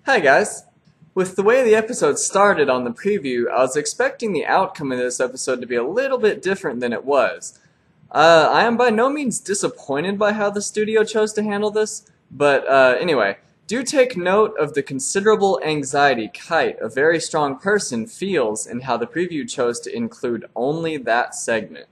Hi guys! With the way the episode started on the preview, I was expecting the outcome of this episode to be a little bit different than it was. I am by no means disappointed by how the studio chose to handle this, but anyway, do take note of the considerable anxiety Kite, a very strong person, feels and how the preview chose to include only that segment.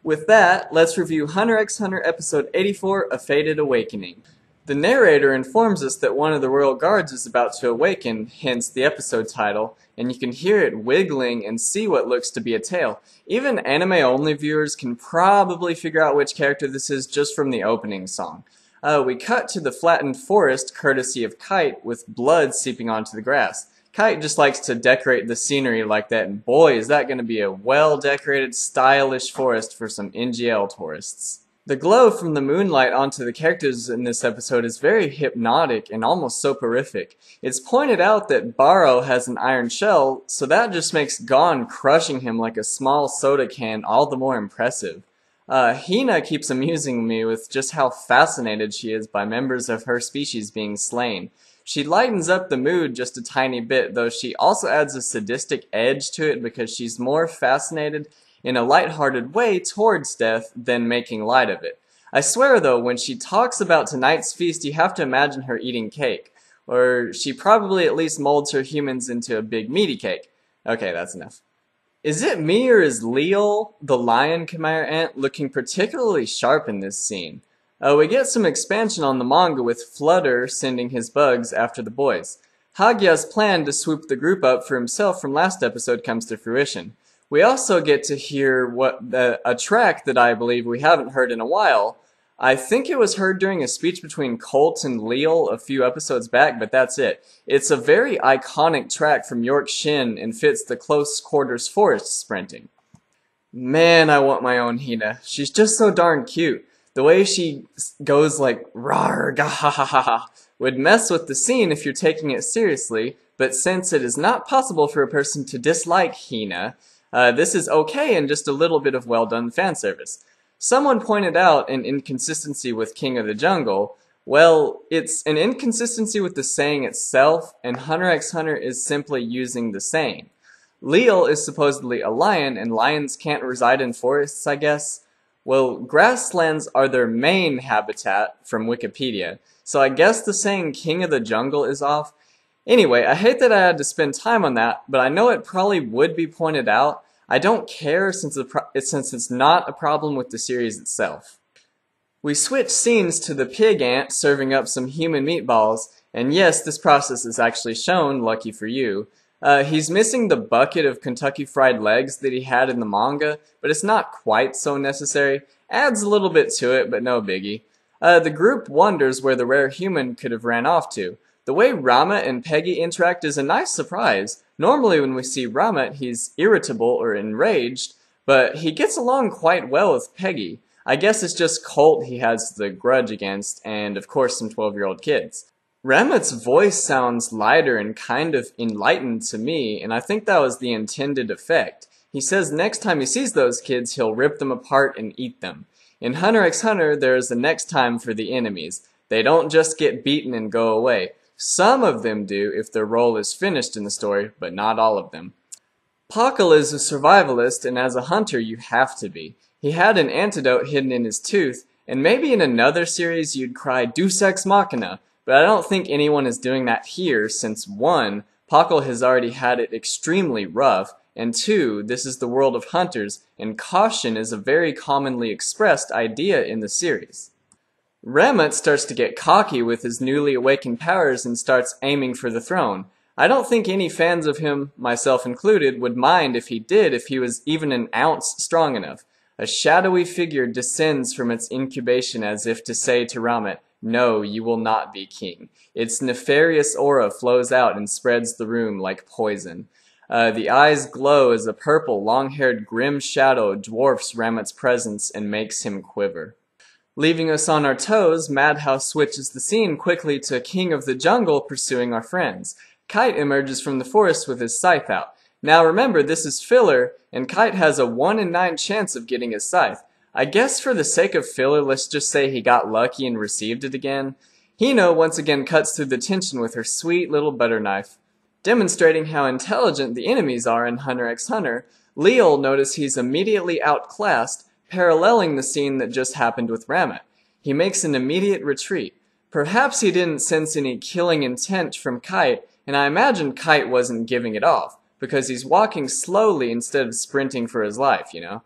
With that, let's review Hunter x Hunter episode 84, A Fated Awakening. The narrator informs us that one of the royal guards is about to awaken, hence the episode title, and you can hear it wiggling and see what looks to be a tail. Even anime-only viewers can probably figure out which character this is just from the opening song. We cut to the flattened forest, courtesy of Kite, with blood seeping onto the grass. Kite just likes to decorate the scenery like that, and boy is that going to be a well-decorated, stylish forest for some NGL tourists. The glow from the moonlight onto the characters in this episode is very hypnotic and almost soporific. It's pointed out that Baro has an iron shell, so that just makes Gon crushing him like a small soda can all the more impressive. Hina keeps amusing me with just how fascinated she is by members of her species being slain. She lightens up the mood just a tiny bit, though she also adds a sadistic edge to it because she's more fascinated in a lighthearted way towards death than making light of it. I swear though, when she talks about tonight's feast, you have to imagine her eating cake. Or she probably at least molds her humans into a big meaty cake. Okay, that's enough. Is it me or is Leal, the lion Khmer ant, looking particularly sharp in this scene? We get some expansion on the manga with Flutter sending his bugs after the boys. Hagya's plan to swoop the group up for himself from last episode comes to fruition. We also get to hear a track that I believe we haven't heard in a while. I think it was heard during a speech between Colt and Leal a few episodes back, but that's it. It's a very iconic track from York Shin and fits the close quarters forest sprinting. Man, I want my own Hina. She's just so darn cute. The way she goes like rar ga ha ha ha ha would mess with the scene if you're taking it seriously, but since it is not possible for a person to dislike Hina, this is okay and just a little bit of well-done fan service. Someone pointed out an inconsistency with King of the Jungle. Well, it's an inconsistency with the saying itself, and Hunter x Hunter is simply using the saying. Leal is supposedly a lion, and lions can't reside in forests, I guess. Well, grasslands are their main habitat from Wikipedia, so I guess the saying King of the Jungle is off. Anyway, I hate that I had to spend time on that, but I know it probably would be pointed out. I don't care since it's not a problem with the series itself. We switch scenes to the pig ant serving up some human meatballs, and yes, this process is actually shown, lucky for you. He's missing the bucket of Kentucky Fried Legs that he had in the manga, but it's not quite so necessary. Adds a little bit to it, but no biggie. The group wonders where the rare human could have ran off to. The way Ramet and Peggy interact is a nice surprise. Normally when we see Ramet, he's irritable or enraged, but he gets along quite well with Peggy. I guess it's just Colt he has the grudge against, and of course some 12-year-old kids. Ramet's voice sounds lighter and kind of enlightened to me, and I think that was the intended effect. He says next time he sees those kids, he'll rip them apart and eat them. In Hunter x Hunter, there is a next time for the enemies. They don't just get beaten and go away. Some of them do if their role is finished in the story, but not all of them. Pakal is a survivalist, and as a hunter you have to be. He had an antidote hidden in his tooth, and maybe in another series you'd cry Deus Ex Machina, but I don't think anyone is doing that here since 1, Pakal has already had it extremely rough, and 2, this is the world of hunters, and caution is a very commonly expressed idea in the series. Ramet starts to get cocky with his newly awakened powers and starts aiming for the throne. I don't think any fans of him, myself included, would mind if he did if he was even an ounce strong enough. A shadowy figure descends from its incubation as if to say to Ramet, "No, you will not be king." Its nefarious aura flows out and spreads the room like poison. The eyes glow as a purple, long-haired grim shadow dwarfs Ramet's presence and makes him quiver. Leaving us on our toes, Madhouse switches the scene quickly to King of the Jungle pursuing our friends. Kite emerges from the forest with his scythe out. Now remember, this is filler, and Kite has a 1 in 9 chance of getting his scythe. I guess for the sake of filler, let's just say he got lucky and received it again. Hino once again cuts through the tension with her sweet little butter knife. Demonstrating how intelligent the enemies are in Hunter x Hunter, Leal notices he's immediately outclassed, paralleling the scene that just happened with Ramet. He makes an immediate retreat. Perhaps he didn't sense any killing intent from Kite, and I imagine Kite wasn't giving it off, because he's walking slowly instead of sprinting for his life, you know?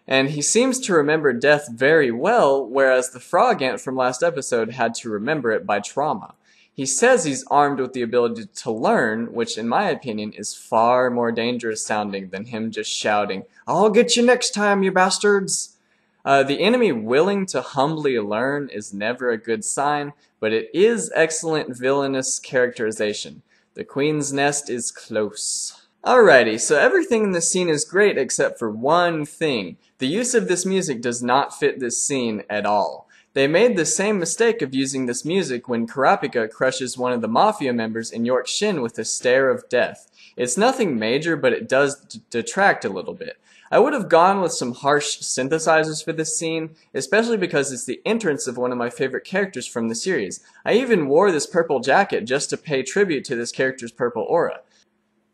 And he seems to remember death very well, whereas the frog ant from last episode had to remember it by trauma. He says he's armed with the ability to learn, which in my opinion is far more dangerous sounding than him just shouting, "I'll get you next time, you bastards!" The enemy willing to humbly learn is never a good sign, but it is excellent villainous characterization. The Queen's Nest is close. Alrighty, so everything in this scene is great except for one thing. The use of this music does not fit this scene at all. They made the same mistake of using this music when Kurapika crushes one of the Mafia members in York's shin with a stare of death. It's nothing major, but it does detract a little bit. I would have gone with some harsh synthesizers for this scene, especially because it's the entrance of one of my favorite characters from the series. I even wore this purple jacket just to pay tribute to this character's purple aura.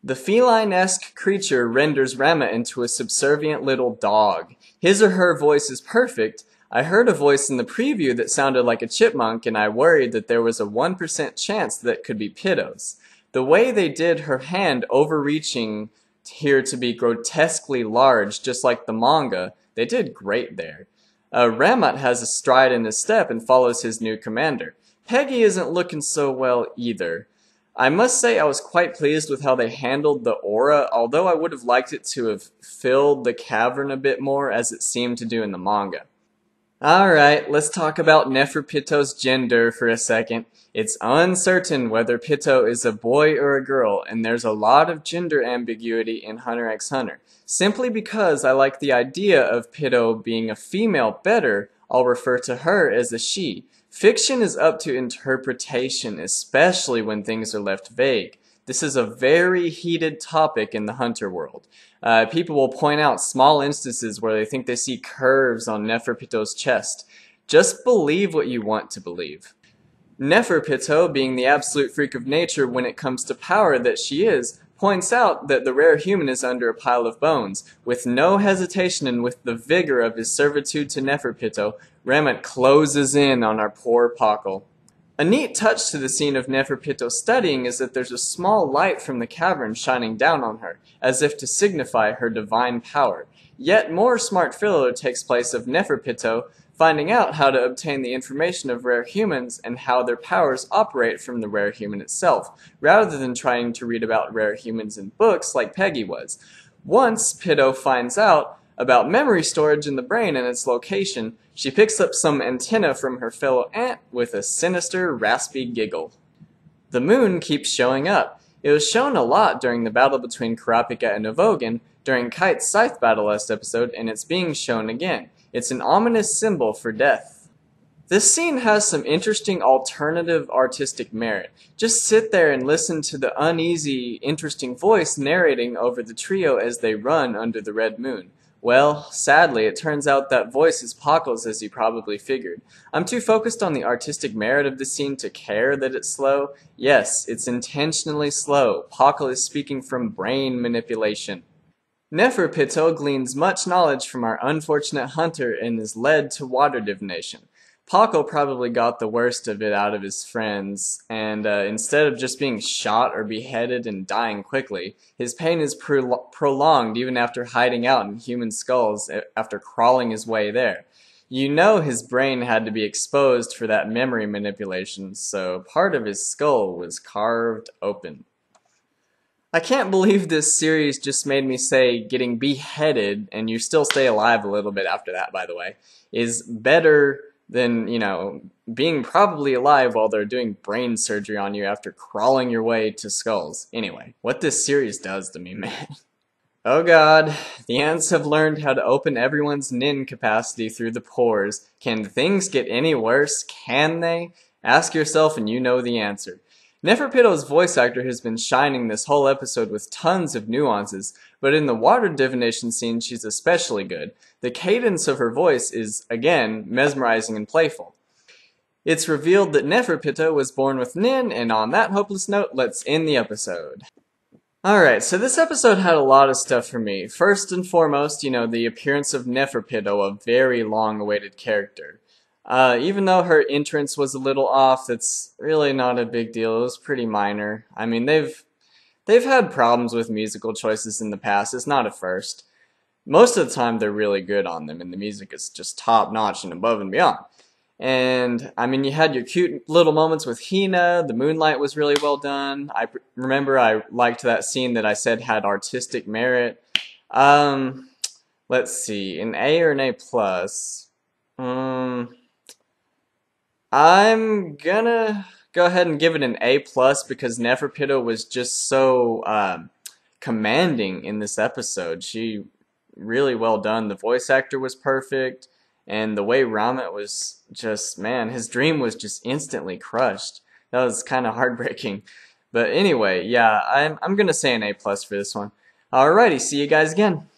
The feline-esque creature renders Rama into a subservient little dog. His or her voice is perfect. I heard a voice in the preview that sounded like a chipmunk, and I worried that there was a 1% chance that it could be Pitto's. The way they did her hand overreaching here to be grotesquely large, just like the manga, they did great there. Ramat has a stride in his step and follows his new commander. Peggy isn't looking so well either. I must say I was quite pleased with how they handled the aura, although I would have liked it to have filled the cavern a bit more as it seemed to do in the manga. Alright, let's talk about Neferpitou's gender for a second. It's uncertain whether Pittou is a boy or a girl, and there's a lot of gender ambiguity in Hunter x Hunter. Simply because I like the idea of Pittou being a female better, I'll refer to her as a she. Fiction is up to interpretation, especially when things are left vague. This is a very heated topic in the Hunter world. People will point out small instances where they think they see curves on Neferpitou's chest. Just believe what you want to believe. Neferpitou, being the absolute freak of nature when it comes to power that she is, points out that the rare human is under a pile of bones. With no hesitation and with the vigor of his servitude to Neferpitou, Ramat closes in on our poor Pakal. A neat touch to the scene of Neferpitou studying is that there's a small light from the cavern shining down on her, as if to signify her divine power. Yet more smart filler takes place of Neferpitou finding out how to obtain the information of rare humans and how their powers operate from the rare human itself, rather than trying to read about rare humans in books like Peggy was. Once Pittou finds out about memory storage in the brain and its location, she picks up some antenna from her fellow ant with a sinister, raspy giggle. The moon keeps showing up. It was shown a lot during the battle between Kurapika and Evogan, during Kite's scythe battle last episode, and it's being shown again. It's an ominous symbol for death. This scene has some interesting alternative artistic merit. Just sit there and listen to the uneasy, interesting voice narrating over the trio as they run under the red moon. Well, sadly, it turns out that voice is Pakal's as you probably figured. I'm too focused on the artistic merit of the scene to care that it's slow. Yes, it's intentionally slow. Pakal is speaking from brain manipulation. Neferpitou gleans much knowledge from our unfortunate hunter and is led to water divination. Pakal probably got the worst of it out of his friends, and instead of just being shot or beheaded and dying quickly, his pain is prolonged even after hiding out in human skulls after crawling his way there. You know his brain had to be exposed for that memory manipulation, so part of his skull was carved open. I can't believe this series just made me say getting beheaded, and you still stay alive a little bit after that, by the way, is better than, you know, being probably alive while they're doing brain surgery on you after crawling your way to skulls. Anyway, what this series does to me, man. Oh god, the ants have learned how to open everyone's nin capacity through the pores. Can things get any worse? Can they? Ask yourself and you know the answer. Neferpitou's voice actor has been shining this whole episode with tons of nuances, but in the water divination scene she's especially good. The cadence of her voice is, again, mesmerizing and playful. It's revealed that Neferpitou was born with Nin, and on that hopeless note, let's end the episode. Alright, so this episode had a lot of stuff for me. First and foremost, the appearance of Neferpitou, a very long-awaited character. Even though her entrance was a little off, that's really not a big deal. It was pretty minor. I mean, they've had problems with musical choices in the past. It's not a first. Most of the time, they're really good on them, and the music is just top-notch and above and beyond. And, I mean, you had your cute little moments with Hina. The moonlight was really well done. I remember I liked that scene that I said had artistic merit. Let's see, an A or an A+. I'm gonna go ahead and give it an A+ because Neferpitou was just so commanding in this episode. She really well done. The voice actor was perfect. And the way Ramet was just, man, his dream was just instantly crushed. That was kind of heartbreaking. But anyway, yeah, I'm going to say an A+ for this one. Alrighty, see you guys again.